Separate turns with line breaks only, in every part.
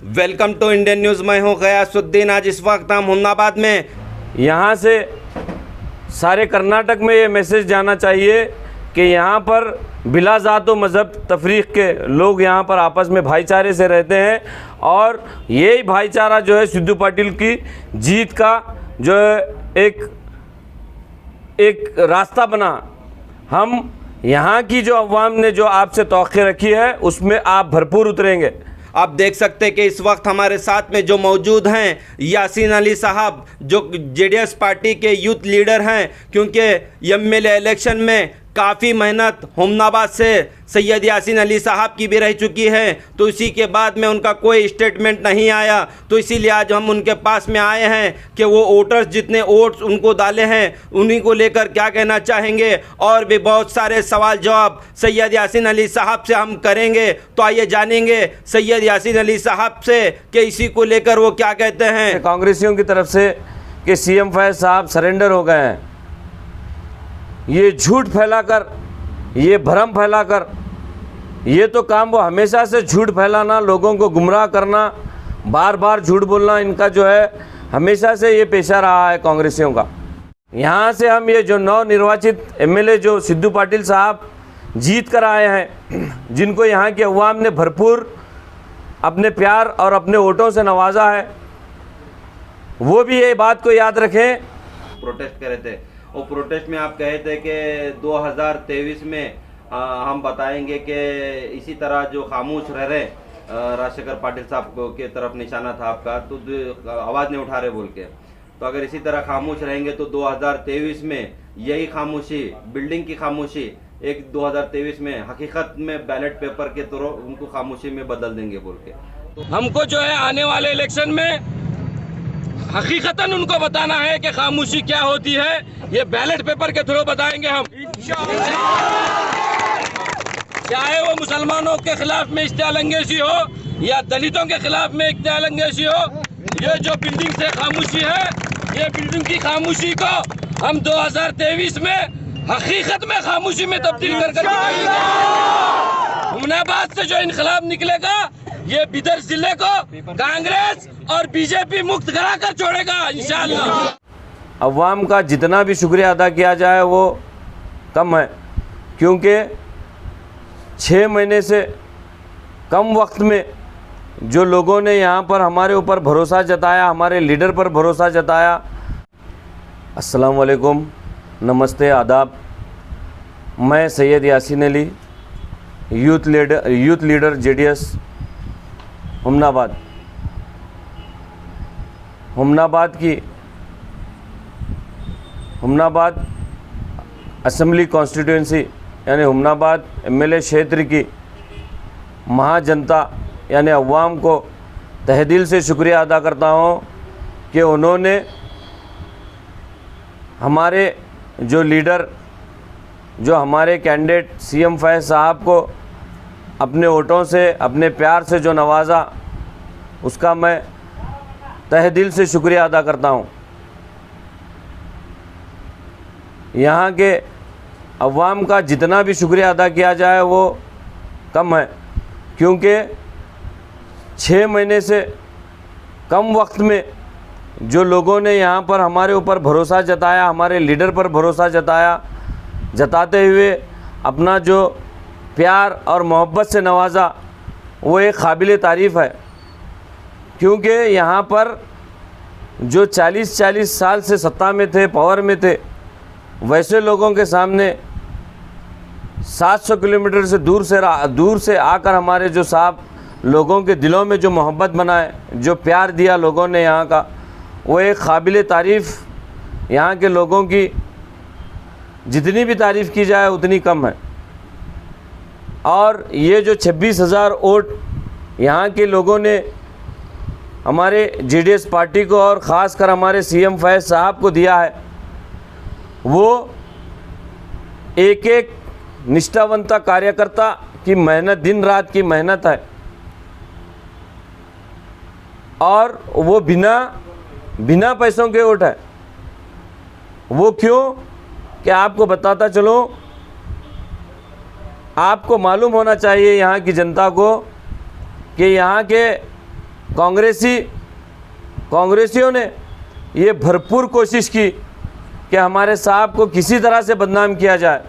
Welcome to Indian news. मैं हूं गयासुद्दीन। आज इस वक्त हम हुमनाबाद में
यहाँ से सारे कर्नाटक में ये मैसेज जाना चाहिए कि यहाँ पर बिला ज़ात व मज़हब तफरीक़ के लोग यहाँ पर आपस में भाईचारे से रहते हैं और यही भाईचारा जो है सिद्धू पाटिल की जीत का जो है एक रास्ता बना। हम यहाँ की जो अवाम ने जो आपसे तौक़ी रखी है उसमें आप भरपूर उतरेंगे।
आप देख सकते हैं कि इस वक्त हमारे साथ में जो मौजूद हैं यासीन अली साहब, जो जेडीएस पार्टी के यूथ लीडर हैं, क्योंकि एमएलए इलेक्शन में काफ़ी मेहनत हुमनाबाद से सैयद यासीन अली साहब की भी रह चुकी है, तो इसी के बाद में उनका कोई स्टेटमेंट नहीं आया। तो इसीलिए आज हम उनके पास में आए हैं कि वो वोटर्स जितने वोट्स उनको डाले हैं उन्हीं को लेकर क्या कहना चाहेंगे, और भी बहुत सारे सवाल जवाब सैयद यासीन अली साहब से हम करेंगे। तो आइए जानेंगे सैयद यासीन अली साहब से कि इसी को लेकर वो क्या कहते हैं।
कांग्रेसियों की तरफ से कि सीएम फैज़ साहब सरेंडर हो गए हैं, ये झूठ फैलाकर, ये भ्रम फैलाकर, ये तो काम वो हमेशा से झूठ फैलाना, लोगों को गुमराह करना, बार बार झूठ बोलना, इनका जो है हमेशा से ये पेशा रहा है कांग्रेसियों का। यहाँ से हम ये जो नवनिर्वाचित एमएलए जो सिद्धू पाटिल साहब जीत कर आए हैं, जिनको यहाँ के अवाम ने भरपूर अपने प्यार और अपने वोटों से नवाजा है, वो भी ये बात को याद रखें।
प्रोटेस्ट कर रहे थे, वो प्रोटेस्ट में आप कहे थे कि 2023 में हम बताएंगे कि इसी तरह जो खामोश रह रहे राजशेखर पाटिल साहब के तरफ निशाना था आपका, तो आवाज़ नहीं उठा रहे बोल के। तो अगर इसी तरह खामोश रहेंगे तो 2023 में यही खामोशी, बिल्डिंग की खामोशी, एक 2023 में हकीकत में बैलेट पेपर के थ्रू उनको खामोशी में बदल देंगे बोल के।
तो हमको जो है आने वाले इलेक्शन में हकीकतन उनको बताना है कि खामोशी क्या होती है। ये बैलेट पेपर के थ्रू बताएंगे हम, चाहे वो मुसलमानों के खिलाफ में इश्तियालंगेजी हो या दलितों के खिलाफ में इश्तियालंगेजी हो। ये जो बिल्डिंग से खामोशी है, ये बिल्डिंग की खामोशी को हम 2023 में हकीकत में खामोशी में तब्दील कर हुमनाबाद से जो इनकलाब निकलेगा, ये बिदर जिले को कांग्रेस और बीजेपी मुक्त कराकर छोड़ेगा इंशाअल्लाह। अवाम का जितना भी शुक्रिया अदा किया जाए वो कम है, क्योंकि 6 महीने से कम वक्त में जो लोगों ने यहाँ पर हमारे ऊपर भरोसा जताया, हमारे लीडर पर भरोसा जताया। अस्सलाम वालेकुम, नमस्ते, आदाब। मैं Syed Yasin Ali, youth leader JDS Humnabad assembly constituency यानी हुमनाबाद एमएलए क्षेत्र की महाजनता यानी अवाम को तहे दिल से शुक्रिया अदा करता हूँ कि उन्होंने हमारे जो लीडर, जो हमारे कैंडिडेट सीएम फैज़ साहब को अपने वोटों से, अपने प्यार से जो नवाजा, उसका मैं तहे दिल से शुक्रिया अदा करता हूँ। यहाँ के अवाम का जितना भी शुक्रिया अदा किया जाए वो कम है, क्योंकि 6 महीने से कम वक्त में जो लोगों ने यहाँ पर हमारे ऊपर भरोसा जताया, हमारे लीडर पर भरोसा जताते हुए अपना जो प्यार और मोहब्बत से नवाजा, वो एक काबिल तारीफ़ है। क्योंकि यहाँ पर जो 40 साल से सत्ता में थे, पावर में थे, वैसे लोगों के सामने 700 किलोमीटर से दूर से आकर हमारे जो साहब लोगों के दिलों में जो मोहब्बत बनाए, जो प्यार दिया लोगों ने यहाँ का, वो एक काबिल तारीफ़। यहाँ के लोगों की जितनी भी तारीफ़ की जाए उतनी कम है। और ये जो 26,000 वोट यहाँ के लोगों ने हमारे जेडीएस पार्टी को और ख़ास कर हमारे सीएम फैज़ साहब को दिया है, वो एक एक निष्ठावंता कार्यकर्ता की मेहनत, दिन रात की मेहनत है। और वो बिना पैसों के वोट है। वो क्यों कि आपको बताता चलो, आपको मालूम होना चाहिए यहाँ की जनता को कि यहाँ के कांग्रेसियों ने ये भरपूर कोशिश की कि हमारे साहब को किसी तरह से बदनाम किया जाए।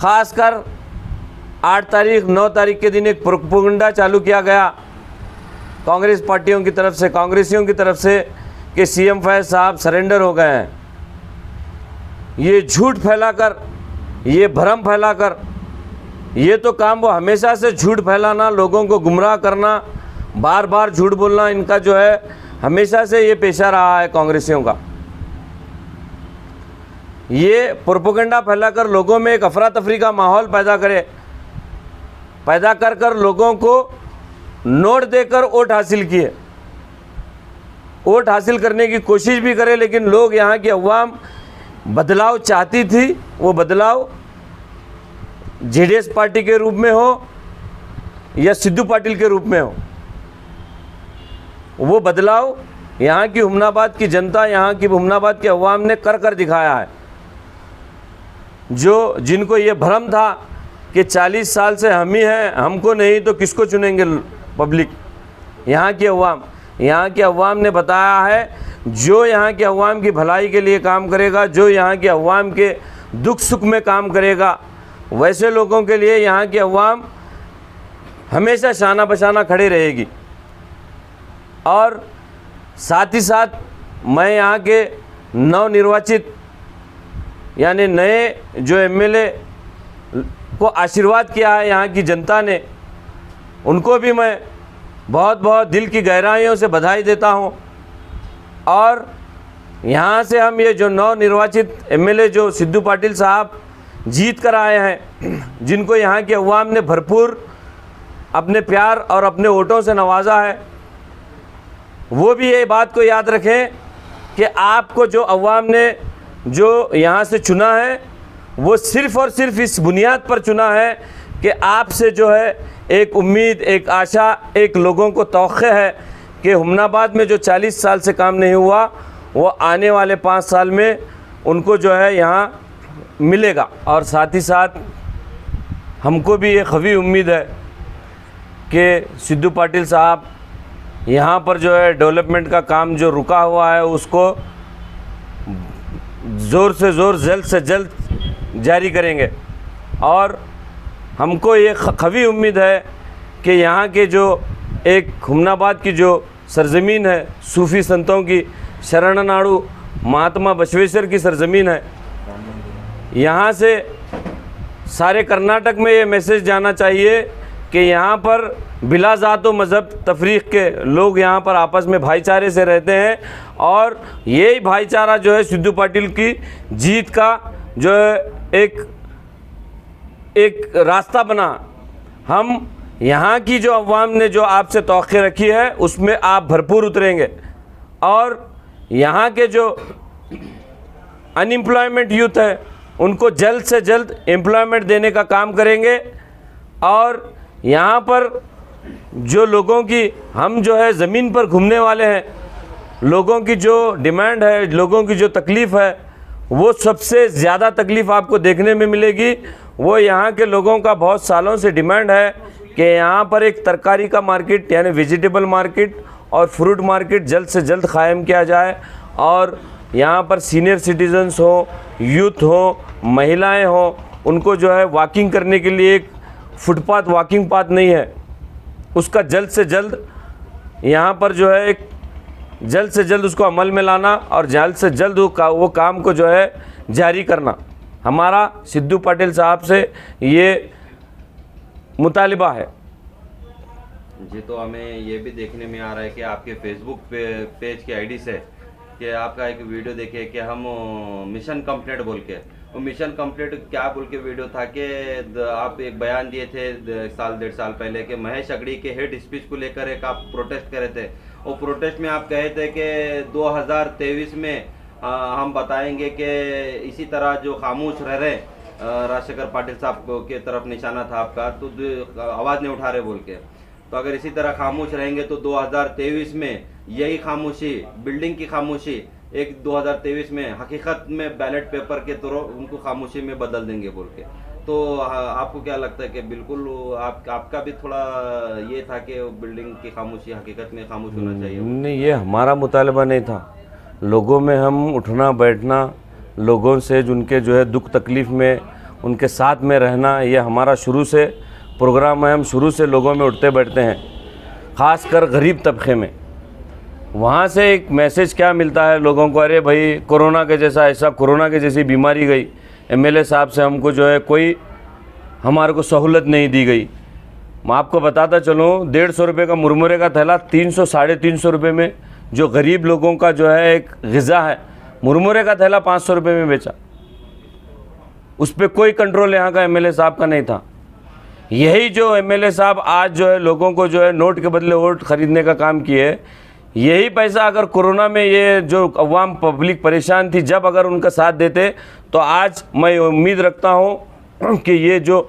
ख़ासकर 8 तारीख 9 तारीख के दिन एक प्रोपेगेंडा चालू किया गया कांग्रेस पार्टियों की तरफ से, कांग्रेसियों की तरफ से कि सीएम फैज़ साहब सरेंडर हो गए हैं। ये झूठ फैलाकर, ये भ्रम फैलाकर, ये तो काम वो हमेशा से झूठ फैलाना, लोगों को गुमराह करना, बार बार झूठ बोलना, इनका जो है हमेशा से ये पेशा रहा है कांग्रेसियों का। ये प्रोपेगेंडा फैलाकर लोगों में एक अफरा तफरी का माहौल पैदा कर लोगों को नोट देकर वोट हासिल किए, वोट हासिल करने की कोशिश भी करे, लेकिन लोग यहाँ की अवाम बदलाव चाहती थी। वो बदलाव जेडीएस पार्टी के रूप में हो या सिद्धू पाटिल के रूप में हो, वो बदलाव यहाँ की हुमनाबाद की जनता, यहाँ की हुमनाबाद के अवाम ने कर दिखाया है। जिनको ये भ्रम था कि 40 साल से हम ही हैं, हमको नहीं तो किसको चुनेंगे पब्लिक, यहाँ की अवाम ने बताया है, जो यहाँ के अवाम की भलाई के लिए काम करेगा, जो यहाँ के अवाम के दुख सुख में काम करेगा, वैसे लोगों के लिए यहाँ की अवाम हमेशा शाना बशाना खड़े रहेगी। और साथ ही साथ मैं यहाँ के नवनिर्वाचित यानी नए जो एमएलए को आशीर्वाद किया है यहाँ की जनता ने, उनको भी मैं बहुत बहुत दिल की गहराइयों से बधाई देता हूँ। और यहाँ से हम ये जो नवनिर्वाचित एमएलए जो सिद्धू पाटिल साहब जीत कर आए हैं, जिनको यहाँ के अवाम ने भरपूर अपने प्यार और अपने वोटों से नवाजा है, वो भी ये बात को याद रखें कि आपको जो अवाम ने जो यहाँ से चुना है, वो सिर्फ़ और सिर्फ इस बुनियाद पर चुना है कि आपसे जो है एक उम्मीद, एक आशा, एक लोगों को तौक़े है कि हुमनाबाद में जो 40 साल से काम नहीं हुआ, वो आने वाले 5 साल में उनको जो है यहाँ मिलेगा। और साथ ही साथ हमको भी ये ख़वी उम्मीद है कि सिद्धू पाटिल साहब यहाँ पर जो है डेवलपमेंट का काम जो रुका हुआ है, उसको ज़ोर से ज़ोर, जल्द से जल्द जारी करेंगे। और हमको ये ख़वी उम्मीद है कि यहाँ के जो एक हुमनाबाद की जो सरज़मीन है, सूफ़ी संतों की, शरणनाड़ू महात्मा बसवेश्वर की सरज़मीन है, यहाँ से सारे कर्नाटक में ये मैसेज जाना चाहिए कि यहाँ पर बिला ज़ात व मज़हब तफरीक़ के लोग यहाँ पर आपस में भाईचारे से रहते हैं। और यही भाईचारा जो है सिद्धू पाटिल की जीत का जो है एक रास्ता बना। हम यहाँ की जो अवाम ने जो आपसे तौक़े रखी है, उसमें आप भरपूर उतरेंगे और यहाँ के जो अनएम्प्लॉयमेंट यूथ है, उनको जल्द से जल्द एम्प्लॉयमेंट देने का काम करेंगे। और यहाँ पर जो लोगों की, हम जो है ज़मीन पर घूमने वाले हैं, लोगों की जो डिमांड है, लोगों की जो तकलीफ़ है, वो सबसे ज़्यादा तकलीफ़ आपको देखने में मिलेगी। वो यहाँ के लोगों का बहुत सालों से डिमांड है कि यहाँ पर एक तरकारी का मार्केट यानी वेजिटेबल मार्केट और फ्रूट मार्केट जल्द से जल्द क़ायम किया जाए। और यहाँ पर सीनियर सिटीजन्स हो, यूथ हो, महिलाएं हो, उनको जो है वॉकिंग करने के लिए एक फुटपाथ, वॉकिंग पाथ नहीं है, उसका जल्द से जल्द यहाँ पर जो है एक जल्द से जल्द उसको अमल में लाना और जल्द से जल्द वो काम को जो है जारी करना, हमारा सिद्धू पाटिल साहब से ये मुतालिबा है।
जी, तो हमें ये भी देखने में आ रहा है कि आपके फेसबुक पेज की आईडी से कि आपका एक वीडियो देखे कि हम मिशन कंप्लीट बोल के, वो मिशन कंप्लीट क्या बोल के वीडियो था कि आप एक बयान दिए थे 1.5 साल पहले कि महेश अगड़ी के हेड स्पीच को लेकर एक आप प्रोटेस्ट करे थे। वो प्रोटेस्ट में आप कहे थे कि 2023 में हम बताएंगे कि इसी तरह जो खामोश रह रहे राजशेखर पाटिल साहब के तरफ निशाना था आपका, तो आवाज़ नहीं उठा रहे बोल के। तो अगर इसी तरह खामोश रहेंगे तो 2023 में यही खामोशी, बिल्डिंग की खामोशी, एक 2023 में हकीकत में बैलेट पेपर के थ्रू उनको खामोशी में बदल देंगे बोल के। तो आपको क्या लगता है कि बिल्कुल आपका भी थोड़ा ये था कि बिल्डिंग की खामोशी हकीकत में खामोश होना चाहिए?
नहीं, ये हमारा मुतालबा नहीं था। लोगों में हम उठना बैठना, लोगों से उनके जो है दुख तकलीफ़ में उनके साथ में रहना, ये हमारा शुरू से प्रोग्राम है। हम शुरू से लोगों में उठते बैठते हैं, ख़ास कर गरीब तबके में। वहाँ से एक मैसेज क्या मिलता है लोगों को, अरे भाई कोरोना के जैसा ऐसा कोरोना के जैसी बीमारी गई, एमएलए साहब से हमको जो है कोई हमारे को सहूलत नहीं दी गई। मैं आपको बताता चलूँ, 150 रुपये का मुरमुरे का थैला 300 साढ़े 300 रुपये में, जो गरीब लोगों का जो है एक ग़िज़ा है, मुरमुरे का थैला 500 रुपये में बेचा। उस पर कोई कंट्रोल यहाँ का एमएलए साहब का नहीं था। यही जो एमएलए साहब आज जो है लोगों को जो है नोट के बदले वोट खरीदने का काम किए, यही पैसा अगर कोरोना में ये जो अवाम पब्लिक परेशान थी, जब अगर उनका साथ देते तो आज मैं उम्मीद रखता हूँ कि ये जो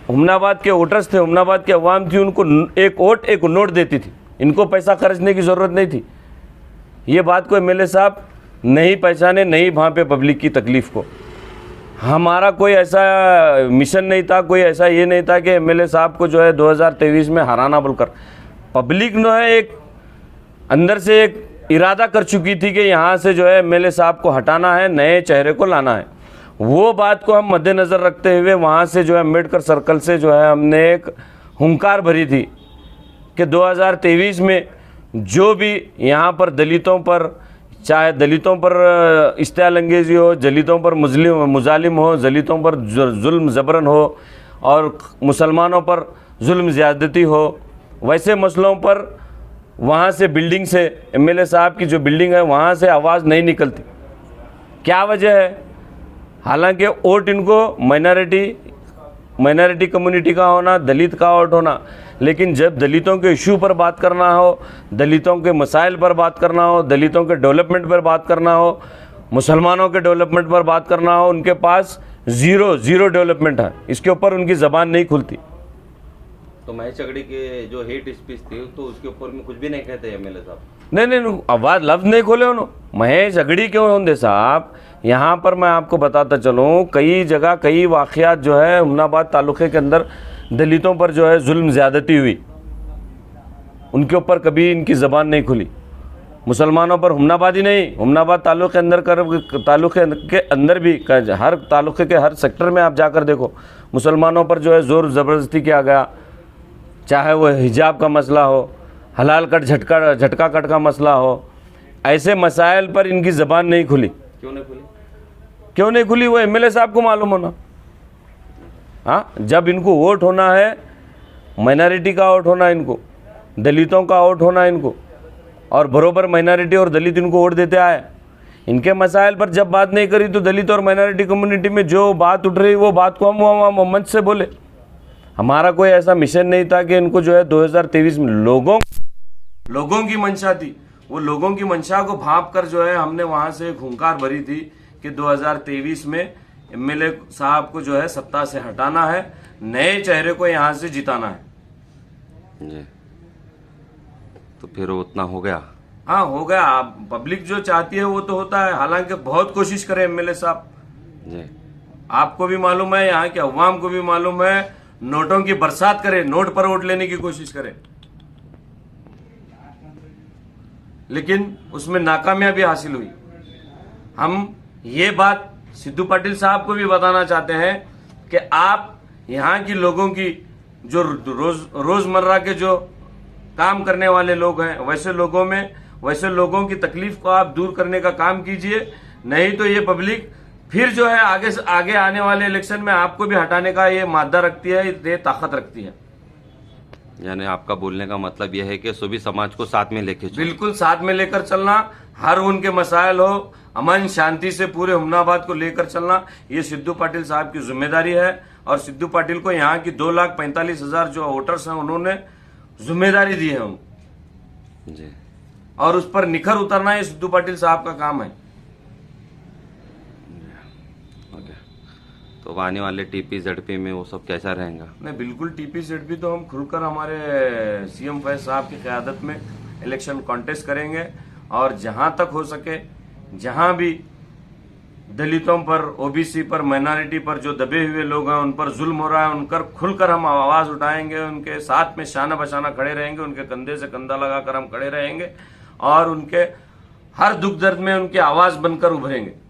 हुमनाबाद के वोटर्स थे, हुमनाबाद की अवाम थी, उनको एक वोट एक नोट देती थी। इनको पैसा खर्चने की ज़रूरत नहीं थी। ये बात को एमएलए साहब नहीं पहचाने, नहीं वहाँ पे पब्लिक की तकलीफ़ को। हमारा कोई ऐसा मिशन नहीं था, कोई ऐसा ये नहीं था कि एमएलए साहब को जो है 2023 में हराना बोलकर। पब्लिक जो है एक अंदर से एक इरादा कर चुकी थी कि यहाँ से जो है एमएलए साहब को हटाना है, नए चेहरे को लाना है। वो बात को हम मद्देनज़र रखते हुए वहाँ से जो है अम्बेडकर सर्कल से जो है हमने एक हुंकार भरी थी कि 2023 में जो भी यहाँ पर दलितों पर, चाहे दलितों पर इश्तियाल अंगेज़ी हो, दलितों पर मुजालिम हो, दलितों पर जुल्म ज़बरन हो और मुसलमानों पर जुल्म ज़्यादती हो, वैसे मसलों पर वहाँ से बिल्डिंग से एमएलए साहब की जो बिल्डिंग है वहाँ से आवाज़ नहीं निकलती। क्या वजह है? हालांकि वोट इनको माइनॉरिटी कम्युनिटी का होना, दलित का वोट होना, लेकिन जब दलितों के इशू पर बात करना हो, दलितों के मसाइल पर बात करना हो, दलितों के डेवलपमेंट पर बात करना हो, मुसलमानों के डेवलपमेंट पर बात करना हो, उनके पास ज़ीरो डेवलपमेंट है। इसके ऊपर उनकी ज़बान नहीं खुलती।
तो महेश झगड़ी के जो हेट स्पीच थी तो उसके ऊपर में कुछ भी नहीं कहते एमएलए साहब?
नहीं, आवाज़ लफ्ज़ नहीं खोले उन्होंने। महेश झगड़ी क्यों होंगे साहब? यहाँ पर मैं आपको बताता चलूँ, कई जगह कई वाक़यात जो है हुमनाबाद तालुक़े के अंदर दलितों पर जो है जुल्म ज़्यादती हुई, उनके ऊपर कभी इनकी ज़बान नहीं खुली। मुसलमानों पर हुमनाबाद ही नहीं, हुमनाबाद तालुक़े के अंदर भी हर तालुक़े के हर सेक्टर में आप जाकर देखो, मुसलमानों पर जो है ज़ोर ज़बरदस्ती किया गया। चाहे वो हिजाब का मसला हो, हलाल कट झटका कट का मसला हो, ऐसे मसाइल पर इनकी ज़बान नहीं खुली। क्यों नहीं खुली? वो एमएलए साहब को मालूम होना। हाँ, जब इनको वोट होना है, माइनॉरिटी का वोट होना, इनको दलितों का वोट होना इनको, और बरोबर माइनॉरिटी और दलित इनको वोट देते आए। इनके मसाइल पर जब बात नहीं करी तो दलित और माइनॉरिटी कम्युनिटी में जो बात उठ रही वो बात को हम मंच से बोले। हमारा कोई ऐसा मिशन नहीं था कि इनको जो है 2023 में लोगों की मंशा थी, वो लोगों की मंशा को भांप कर जो है हमने वहां से एक हुंकार भरी थी कि 2023 में एमएलए साहब को जो है सत्ता से हटाना है, नए चेहरे को यहाँ से जिताना है
जी। तो फिर उतना हो गया?
हाँ, हो गया। पब्लिक जो चाहती है वो तो होता है। हालांकि बहुत कोशिश करे एमएलए साहब
जी,
आपको भी मालूम है, यहाँ के अवाम को भी मालूम है, नोटों की बरसात करे, नोट पर वोट लेने की कोशिश करे, लेकिन उसमें नाकामयाबी हासिल हुई। हम ये बात सिद्धू पाटिल साहब को भी बताना चाहते हैं कि आप यहाँ की लोगों की जो रोजमर्रा के जो काम करने वाले लोग हैं, वैसे लोगों की तकलीफ को आप दूर करने का काम कीजिए। नहीं तो ये पब्लिक फिर जो है आगे आने वाले इलेक्शन में आपको भी हटाने का ये मादा रखती है, ये ताकत रखती है।
यानी आपका बोलने का मतलब यह है कि सभी समाज को साथ में लेके चलना।
बिल्कुल साथ में लेकर चलना, हर उनके मसाइल हो, अमन शांति से पूरे हुमनाबाद को लेकर चलना, ये सिद्धू पाटिल साहब की जिम्मेदारी है। और सिद्धू पाटिल को यहाँ की 2,45,000 जो वोटर्स हैं उन्होंने जिम्मेदारी दी है उनको
जी,
और उस पर निखर उतरना ये सिद्धू पाटिल साहब का काम है।
तो आने वाले टीपी ZP में वो सब कैसा रहेगा?
नहीं, बिल्कुल टीपी ZP तो हम खुलकर हमारे सीएम फैज साहब की क़यादत में इलेक्शन कॉन्टेस्ट करेंगे और जहां तक हो सके, जहां भी दलितों पर, ओबीसी पर, माइनॉरिटी पर जो दबे हुए लोग हैं उन पर जुल्म हो रहा है, उन पर खुलकर हम आवाज़ उठाएंगे, उनके साथ में शाना बशाना खड़े रहेंगे, उनके कंधे से कंधा लगाकर हम खड़े रहेंगे और उनके हर दुख दर्द में उनकी आवाज़ बनकर उभरेंगे।